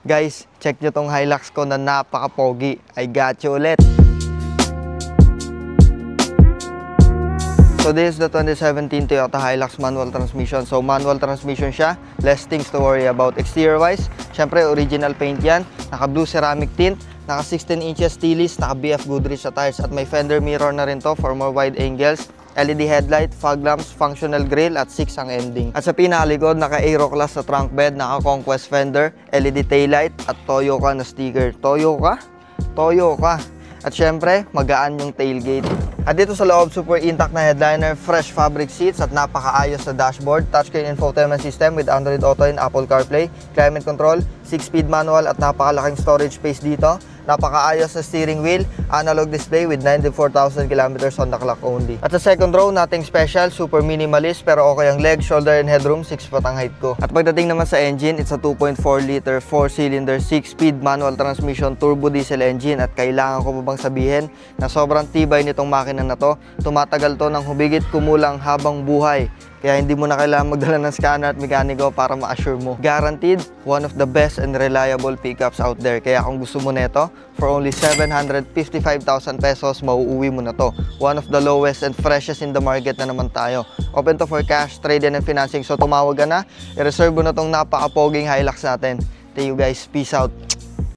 Guys, check nyo tong Hilux ko na napaka-pogi. I got you ulit. So this is the 2017 Toyota Hilux manual transmission. So manual transmission siya, less things to worry about. Exterior wise, syempre original paint yan, naka blue ceramic tint, naka 16 inches stylus, naka BF Goodrich sa tires, at may fender mirror na rin to for more wide angles. LED headlight, fog lamps, functional grille, at 6 ang ending. At sa pinakalikod, naka Aero Class sa trunk bed, naka Conquest fender, LED taillight, at Toyo ka na sticker. Toyo ka? Toyo ka. At syempre, magaan yung tailgate. At dito sa loob, super intact na headliner, fresh fabric seats, at napakaayos na dashboard. Touchscreen infotainment system with Android Auto and Apple CarPlay, climate control, 6-speed manual, at napakalaking storage space dito. Napakaayos na steering wheel, analog display with 94,000 kilometers on the clock only. At sa second row, nothing special, super minimalist, pero okay ang leg, shoulder, and headroom, 6 foot ang height ko. At pagdating naman sa engine, it's a 2.4 liter, 4-cylinder, 6-speed manual transmission, turbo diesel engine. At kailangan ko ba bang sabihin na sobrang tibay nitong makina na to, tumatagal to ng hubigit kumulang habang buhay. Kaya hindi mo na kailangan magdala ng scanner at mekaniko para ma-assure mo. Guaranteed, one of the best and reliable pickups out there. Kaya kung gusto mo nito, for only 755,000 pesos, mauuwi mo na to. One of the lowest and freshest in the market na naman tayo. Open to for cash, trade-in, and financing. So tumawag ka na, i-reserve mo na tong napaka-poging Hilux natin. Thank you guys, peace out.